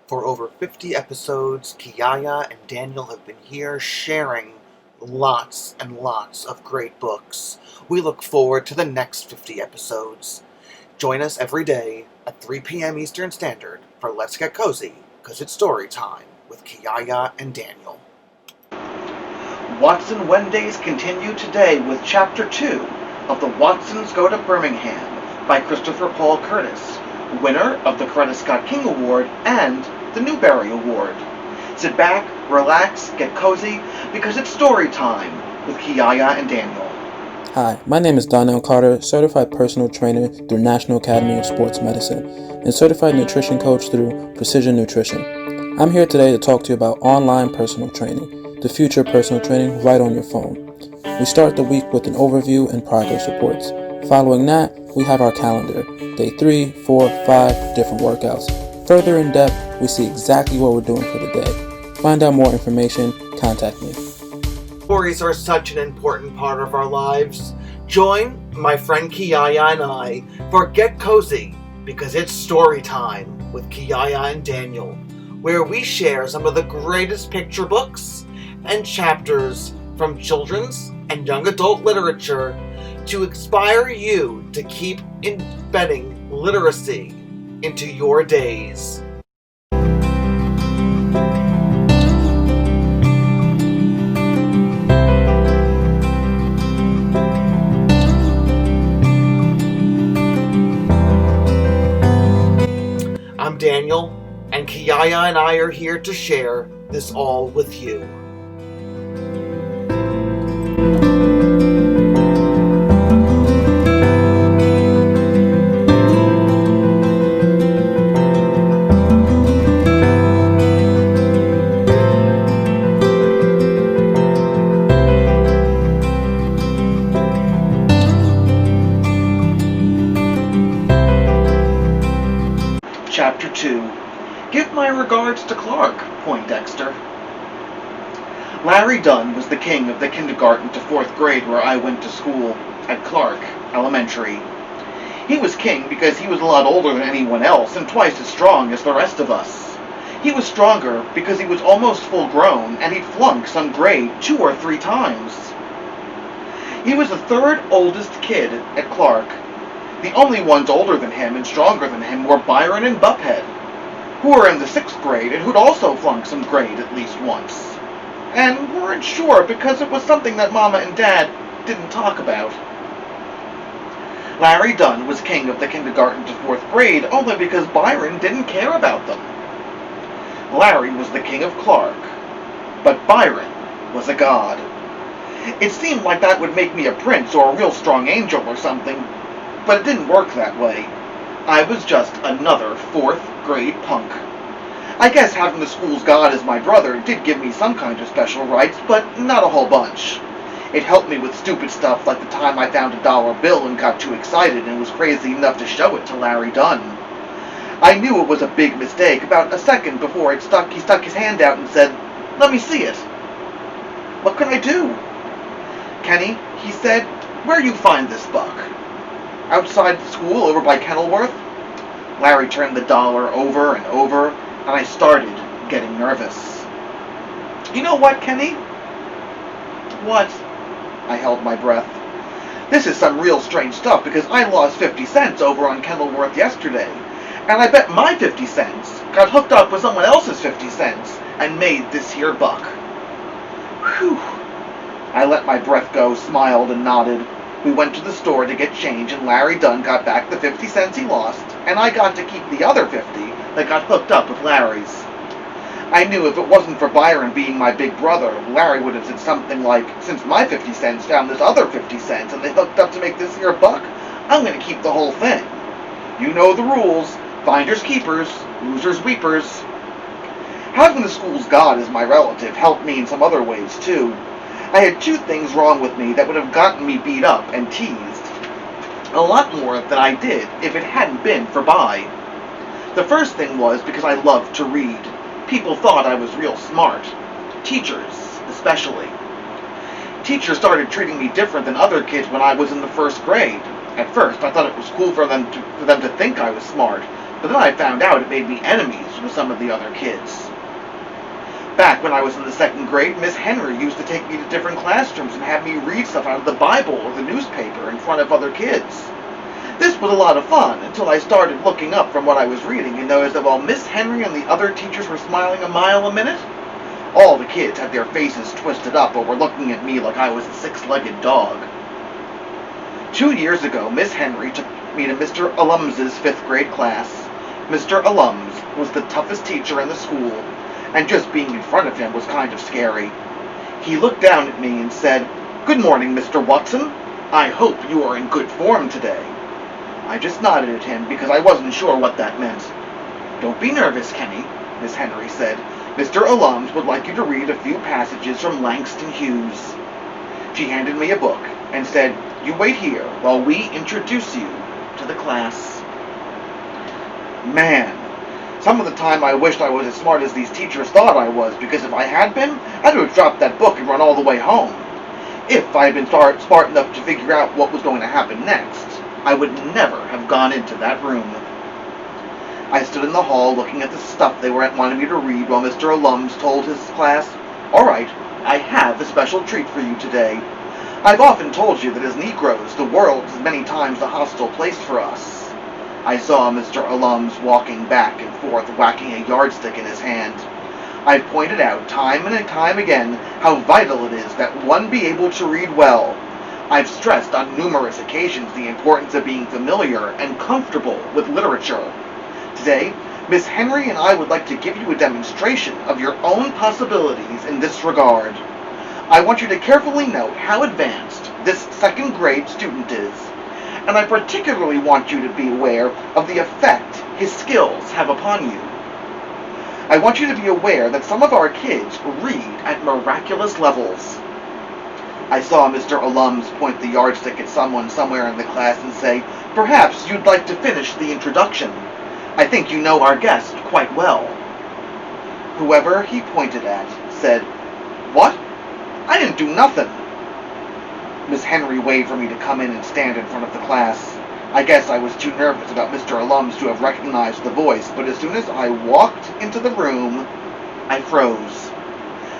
For over 50 episodes, Kiyaya and Daniel have been here sharing lots and lots of great books. We look forward to the next 50 episodes. Join us every day at 3 p.m. Eastern Standard for Let's Get Cozy, because it's story time with Kiyaya and Daniel. Watson Wednesdays continue today with Chapter 2 of the WATSONS Go to Birmingham by Christopher Paul Curtis, winner of the Coretta Scott King Award and the Newberry Award. Sit back, relax, get cozy, because it's story time with Kiyaya and Daniel. Hi, my name is Donnell Carter, certified personal trainer through National Academy of Sports Medicine, and certified nutrition coach through Precision Nutrition. I'm here today to talk to you about online personal training, the future of personal training right on your phone. We start the week with an overview and progress reports. Following that, we have our calendar, day 3, 4, 5 different workouts. Further in depth, we see exactly what we're doing for the day. Find out more information, contact me. Stories are such an important part of our lives. Join my friend Kiyaya and I for Get Cozy, because it's story time with Kiyaya and Daniel, where we share some of the greatest picture books and chapters from children's and young adult literature to inspire you to keep embedding literacy into your days. I'm Daniel, and Kiyaya and I are here to share this all with you. Chapter 2. Give my regards to Clark, Poindexter. Larry Dunn was the king of the kindergarten to 4th grade where I went to school, at Clark Elementary. He was king because he was a lot older than anyone else and twice as strong as the rest of us. He was stronger because he was almost full grown and he'd flunked some grade 2 or 3 times. He was the 3rd oldest kid at Clark. The only ones older than him and stronger than him were Byron and Buckhead, who were in the 6th grade and who'd also flunked some grade at least once, and weren't sure because it was something that Mama and Dad didn't talk about. Larry Dunn was king of the kindergarten to 4th grade only because Byron didn't care about them. Larry was the king of Clark, but Byron was a god. It seemed like that would make me a prince or a real strong angel or something, but it didn't work that way. I was just another 4th grade punk. I guess having the school's god as my brother did give me some kind of special rights, but not a whole bunch. It helped me with stupid stuff like the time I found a dollar bill and got too excited and was crazy enough to show it to Larry Dunn. I knew it was a big mistake about a second before he stuck his hand out and said, "Let me see it." "What can I do?" "Kenny," he said, "where you find this buck?" "Outside the school over by Kenilworth." Larry turned the dollar over and over, and I started getting nervous. "You know what, Kenny?" "What?" I held my breath. "This is some real strange stuff because I lost 50 cents over on Kenilworth yesterday, and I bet my 50 cents got hooked up with someone else's 50 cents and made this here buck." Whew. I let my breath go, smiled, and nodded. We went to the store to get change, and Larry Dunn got back the 50 cents he lost, and I got to keep the other 50 that got hooked up with Larry's. I knew if it wasn't for Byron being my big brother, Larry would have said something like, "Since my 50 cents found this other 50 cents and they hooked up to make this here buck, I'm going to keep the whole thing. You know the rules. Finders keepers, losers weepers." Having the school's god as my relative helped me in some other ways, too. I had 2 things wrong with me that would have gotten me beat up and teased. A lot more than I did if it hadn't been for Bi. The first thing was because I loved to read. People thought I was real smart. Teachers, especially. Teachers started treating me different than other kids when I was in the 1st grade. At first, I thought it was cool for them to think I was smart, But then I found out it made me enemies with some of the other kids. Back when I was in the 2nd grade, Miss Henry used to take me to different classrooms and have me read stuff out of the Bible or the newspaper in front of other kids. This was a lot of fun until I started looking up from what I was reading and noticed that while Miss Henry and the other teachers were smiling a mile a minute, all the kids had their faces twisted up or were looking at me like I was a 6-legged dog. 2 years ago, Miss Henry took me to Mr. Alum's 5th grade class. Mr. Alums was the toughest teacher in the school, and just being in front of him was kind of scary. He looked down at me and said, "Good morning, Mr. Watson. I hope you are in good form today." I just nodded at him because I wasn't sure what that meant. "Don't be nervous, Kenny," Miss Henry said. "Mr. Alums would like you to read a few passages from Langston Hughes." She handed me a book and said, "You wait here while we introduce you to the class." Man, some of the time I wished I was as smart as these teachers thought I was, because if I had been, I'd have dropped that book and run all the way home. If I had been smart enough to figure out what was going to happen next, I would never have gone into that room. I stood in the hall looking at the stuff they wanted me to read while Mr. Alums told his class, "All right, I have a special treat for you today. I've often told you that as Negroes, the world is many times a hostile place for us." I saw Mr. Alums walking back and forth, whacking a yardstick in his hand. I've pointed out time and time again how vital it is that one be able to read well. I've stressed on numerous occasions the importance of being familiar and comfortable with literature. Today, Miss Henry and I would like to give you a demonstration of your own possibilities in this regard. I want you to carefully note how advanced this 2nd grade student is, and I particularly want you to be aware of the effect his skills have upon you. I want you to be aware that some of our kids read at miraculous levels. I saw Mr. Alums point the yardstick at someone somewhere in the class and say, "Perhaps you'd like to finish the introduction. I think you know our guest quite well." Whoever he pointed at said, "What? I didn't do nothing." Miss Henry waved for me to come in and stand in front of the class. I guess I was too nervous about Mr. Alums to have recognized the voice, but as soon as I walked into the room, I froze.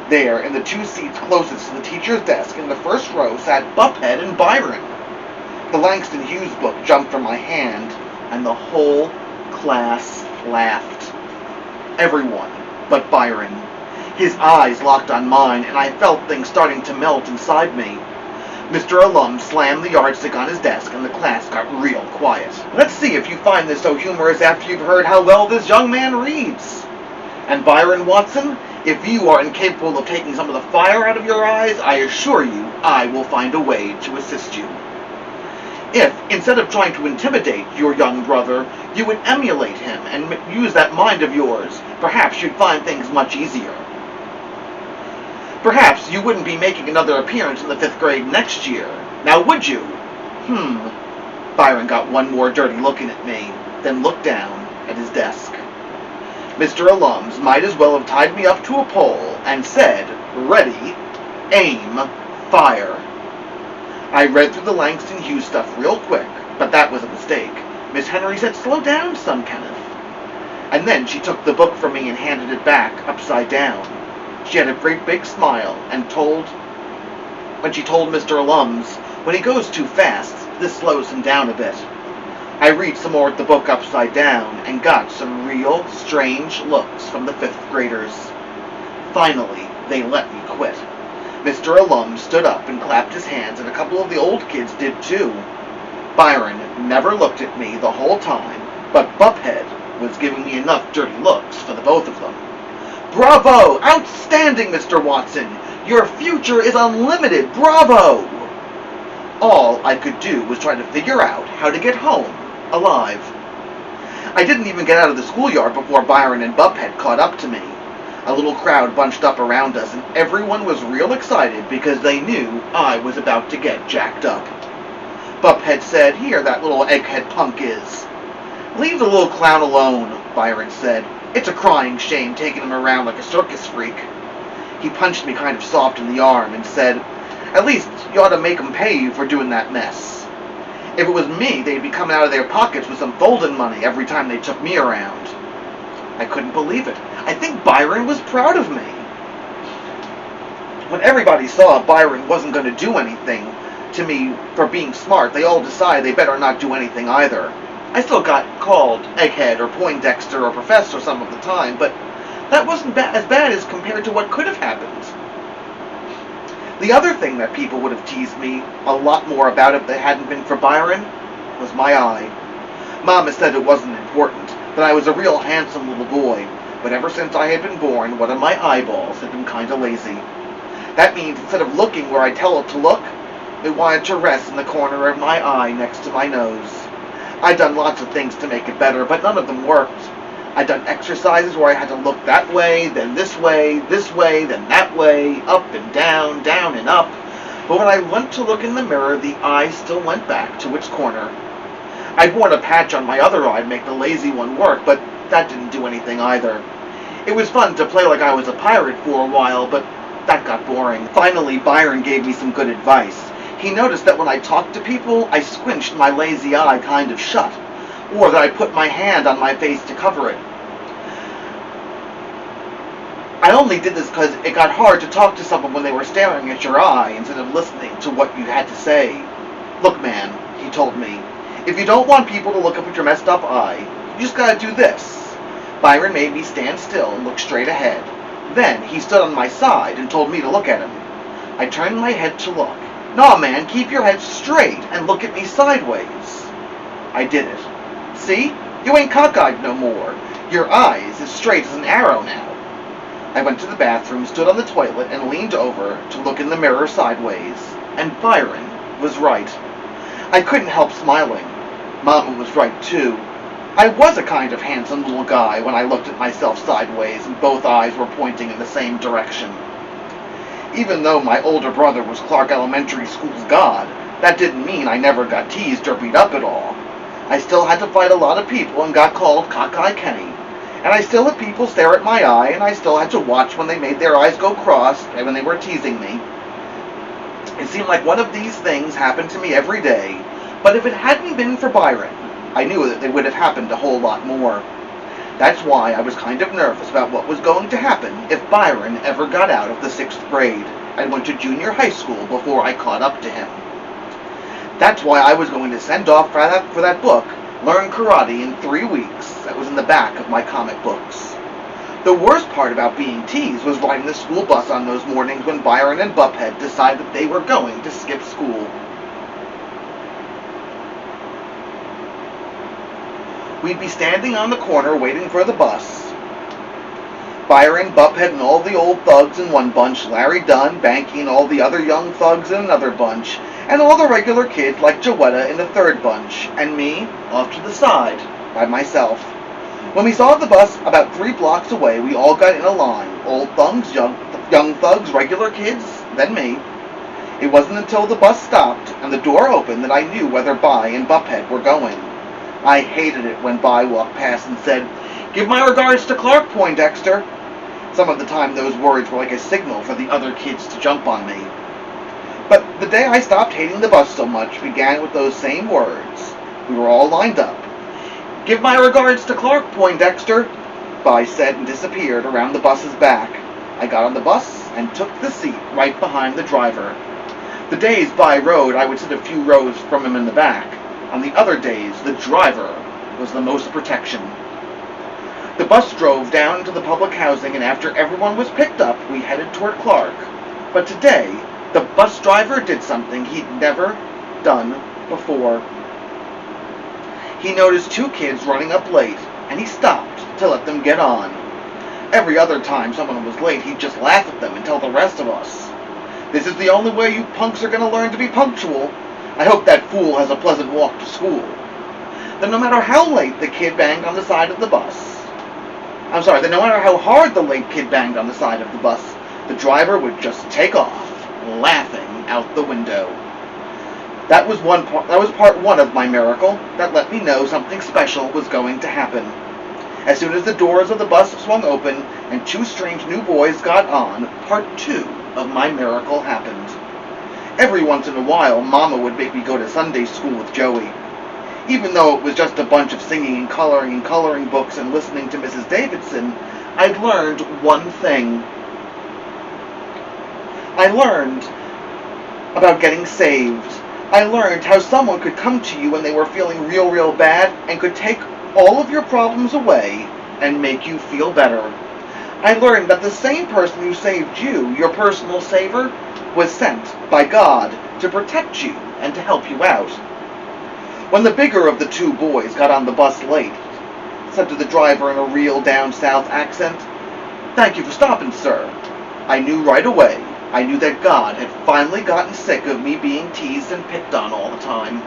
There, in the 2 seats closest to the teacher's desk in the 1st row, sat Buffhead and Byron. The Langston Hughes book jumped from my hand, and the whole class laughed. Everyone but Byron. His eyes locked on mine, and I felt things starting to melt inside me. Mr. Alum slammed the yardstick on his desk, and the class got real quiet. "Let's see if you find this so humorous after you've heard how well this young man reads. And Byron Watson, if you are incapable of taking some of the fire out of your eyes, I assure you I will find a way to assist you. If, instead of trying to intimidate your young brother, you would emulate him and use that mind of yours, perhaps you'd find things much easier. Perhaps you wouldn't be making another appearance in the 5th grade next year. Now would you?" Byron got one more dirty looking at me, then looked down at his desk. Mr. Alums might as well have tied me up to a pole and said, "Ready, aim, fire." I read through the Langston Hughes stuff real quick, but that was a mistake. Miss Henry said, "Slow down some, Kenneth." And then she took the book from me and handed it back upside down. She had a great big smile and when she told Mr. Alums, "When he goes too fast, this slows him down a bit." I read some more at the book upside down and got some real strange looks from the 5th graders. Finally, they let me quit. Mr. Alums stood up and clapped his hands, and a couple of the old kids did too. Byron never looked at me the whole time, but Buffhead was giving me enough dirty looks for the both of them. "Bravo! Outstanding, Mr. Watson! Your future is unlimited! Bravo!" All I could do was try to figure out how to get home alive. I didn't even get out of the schoolyard before Byron and Buffhead caught up to me. A little crowd bunched up around us, and everyone was real excited because they knew I was about to get jacked up. Buffhead said, "Here that little egghead punk is." "Leave the little clown alone," Byron said. "It's a crying shame taking him around like a circus freak." He punched me kind of soft in the arm and said, "At least you ought to make him pay you for doing that mess." If it was me, they'd be coming out of their pockets with some folding money every time they took me around. I couldn't believe it. I think Byron was proud of me. When everybody saw Byron wasn't going to do anything to me for being smart, they all decided they better not do anything either. I still got called Egghead or Poindexter or Professor some of the time, but that wasn't as bad as compared to what could have happened. The other thing that people would have teased me a lot more about if they hadn't been for Byron was my eye. Mama said it wasn't important, that I was a real handsome little boy, but ever since I had been born, one of my eyeballs had been kind of lazy. That means instead of looking where I tell it to look, it wanted to rest in the corner of my eye next to my nose. I'd done lots of things to make it better, but none of them worked. I'd done exercises where I had to look that way, then this way, then that way, up and down and up. But when I went to look in the mirror, the eye still went back to its corner. I'd worn a patch on my other eye to make the lazy one work, but that didn't do anything either. It was fun to play like I was a pirate for a while, but that got boring. Finally, Byron gave me some good advice. He noticed that when I talked to people, I squinched my lazy eye kind of shut, or that I put my hand on my face to cover it. I only did this because it got hard to talk to someone when they were staring at your eye instead of listening to what you had to say. Look, man, he told me, if you don't want people to look up at your messed up eye, you just gotta do this. Byron made me stand still and look straight ahead. Then he stood on my side and told me to look at him. I turned my head to look. Nah, man, keep your head straight and look at me sideways. I did it. See? You ain't cockeyed no more. Your eye is as straight as an arrow now. I went to the bathroom, stood on the toilet, and leaned over to look in the mirror sideways. And Byron was right. I couldn't help smiling. Mama was right, too. I was a kind of handsome little guy when I looked at myself sideways and both eyes were pointing in the same direction. Even though my older brother was Clark Elementary School's god, that didn't mean I never got teased or beat up at all. I still had to fight a lot of people and got called Cockeye Kenny. And I still had people stare at my eye, and I still had to watch when they made their eyes go cross and when they were teasing me. It seemed like one of these things happened to me every day, but if it hadn't been for Byron, I knew that they would have happened a whole lot more. That's why I was kind of nervous about what was going to happen if Byron ever got out of the 6th grade and went to junior high school before I caught up to him. That's why I was going to send off for that book, Learn Karate in 3 weeks, that was in the back of my comic books. The worst part about being teased was riding the school bus on those mornings when Byron and Buphead decided that they were going to skip school. We'd be standing on the corner waiting for the bus. Byron, Buphead, and all the old thugs in one bunch, Larry Dunn, Banky, and all the other young thugs in another bunch, and all the regular kids like Joetta in the third bunch, and me, off to the side, by myself. When we saw the bus about 3 blocks away, we all got in a line, old thugs, young thugs, regular kids, then me. It wasn't until the bus stopped and the door opened that I knew whether Bi and Buphead were going. I hated it when Bi walked past and said, "Give my regards to Clark, Poindexter." Some of the time those words were like a signal for the other kids to jump on me. But the day I stopped hating the bus so much began with those same words. We were all lined up. "Give my regards to Clark, Poindexter," Bi said and disappeared around the bus's back. I got on the bus and took the seat right behind the driver. The days Bi rode, I would sit a few rows from him in the back. On the other days, the driver was the most protection. The bus drove down to the public housing, and after everyone was picked up, we headed toward Clark. But today, the bus driver did something he'd never done before. He noticed 2 kids running up late, and he stopped to let them get on. Every other time someone was late, he'd just laugh at them and tell the rest of us, "This is the only way you punks are going to learn to be punctual. I hope that fool has a pleasant walk to school." Then no matter how late the kid banged on the side of the bus, then no matter how hard the late kid banged on the side of the bus, the driver would just take off, laughing out the window. That was part 1 of my miracle that let me know something special was going to happen. As soon as the doors of the bus swung open and 2 strange new boys got on, part 2 of my miracle happened. Every once in a while, Mama would make me go to Sunday school with Joey. Even though it was just a bunch of singing and coloring books and listening to Mrs. Davidson, I'd learned one thing. I learned about getting saved. I learned how someone could come to you when they were feeling real bad and could take all of your problems away and make you feel better. I learned that the same person who saved you, your personal saver, was sent by God to protect you and to help you out. When the bigger of the two boys got on the bus late, said to the driver in a real down south accent, "Thank you for stopping, sir," I knew right away. I knew that God had finally gotten sick of me being teased and picked on all the time.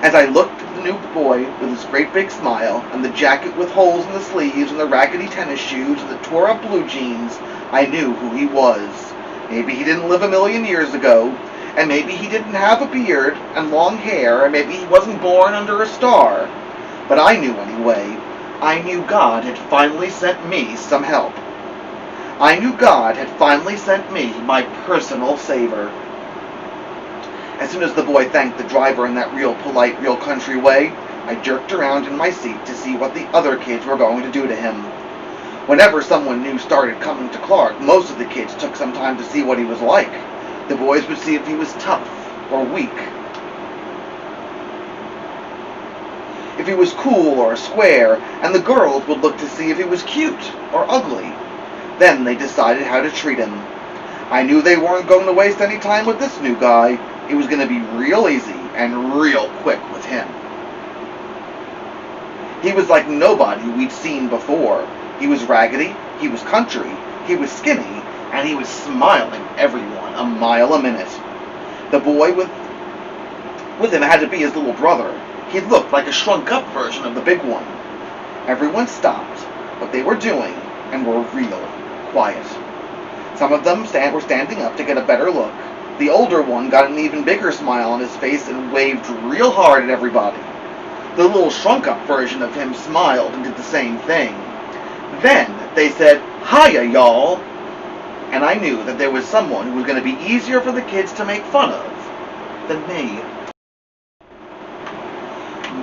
As I looked at the new boy with his great big smile, and the jacket with holes in the sleeves, and the raggedy tennis shoes, and the tore-up blue jeans, I knew who he was. Maybe he didn't live a million years ago, and maybe he didn't have a beard and long hair, and maybe he wasn't born under a star. But I knew anyway. I knew God had finally sent me some help. I knew God had finally sent me my personal saver. As soon as the boy thanked the driver in that real polite, real country way, I jerked around in my seat to see what the other kids were going to do to him. Whenever someone new started coming to Clark, most of the kids took some time to see what he was like. The boys would see if he was tough or weak, if he was cool or square, and the girls would look to see if he was cute or ugly. Then they decided how to treat him. I knew they weren't going to waste any time with this new guy. It was going to be real easy and real quick with him. He was like nobody we'd seen before. He was raggedy, he was country, he was skinny, and he was smiling at everyone a mile a minute. The boy with him had to be his little brother. He looked like a shrunk-up version of the big one. Everyone stopped what they were doing and were real quiet. Some of them were standing up to get a better look. The older one got an even bigger smile on his face and waved real hard at everybody. The little shrunk-up version of him smiled and did the same thing. Then they said, "Hiya, y'all!" And I knew that there was someone who was going to be easier for the kids to make fun of than me.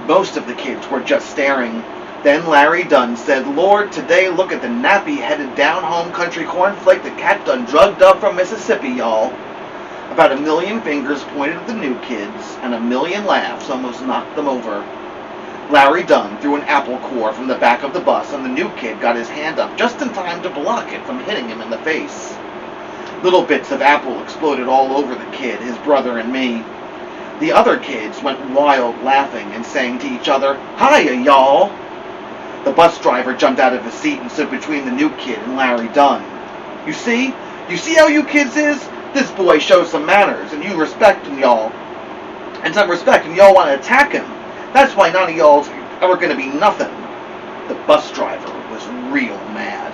Most of the kids were just staring. Then Larry Dunn said, "Lord, today look at the nappy-headed down-home country cornflake the cat done drugged up from Mississippi, y'all." About a million fingers pointed at the new kids, and a million laughs almost knocked them over. Larry Dunn threw an apple core from the back of the bus, and the new kid got his hand up just in time to block it from hitting him in the face. Little bits of apple exploded all over the kid, his brother, and me. The other kids went wild laughing and saying to each other, "Hiya, y'all!" The bus driver jumped out of his seat and stood between the new kid and Larry Dunn. You see how you kids is? This boy shows some manners, and you respect him, y'all. And some respect, and y'all want to attack him. That's why none of y'all's ever going to be nothing." The bus driver was real mad.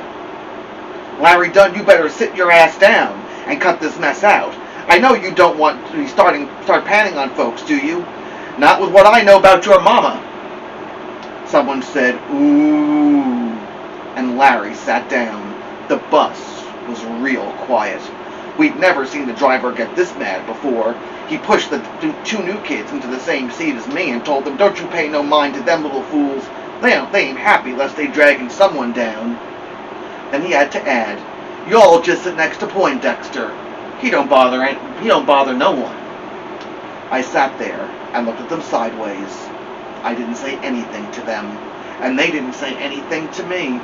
"Larry Dunn, you better sit your ass down and cut this mess out. I know you don't want to start panning on folks, do you? Not with what I know about your mama." Someone said, "Ooh," and Larry sat down. The bus was real quiet. We'd never seen the driver get this mad before. He pushed the two new kids into the same seat as me and told them, "Don't you pay no mind to them little fools. They ain't happy lest they dragging someone down." Then he had to add, "Y'all just sit next to Poindexter. He don't bother no one." I sat there and looked at them sideways. I didn't say anything to them, and they didn't say anything to me.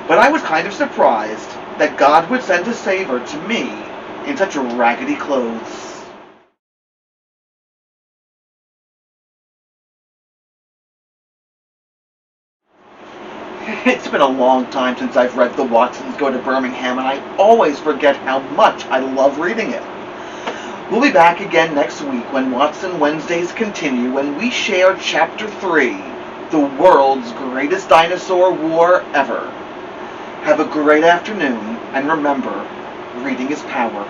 But I was kind of surprised that God would send a savior to me in such raggedy clothes. It's been a long time since I've read the Watsons Go to Birmingham, and I always forget how much I love reading it. We'll be back again next week when Watson Wednesdays continue, and we share Chapter 3, The World's Greatest Dinosaur War Ever. Have a great afternoon, and remember, reading is power.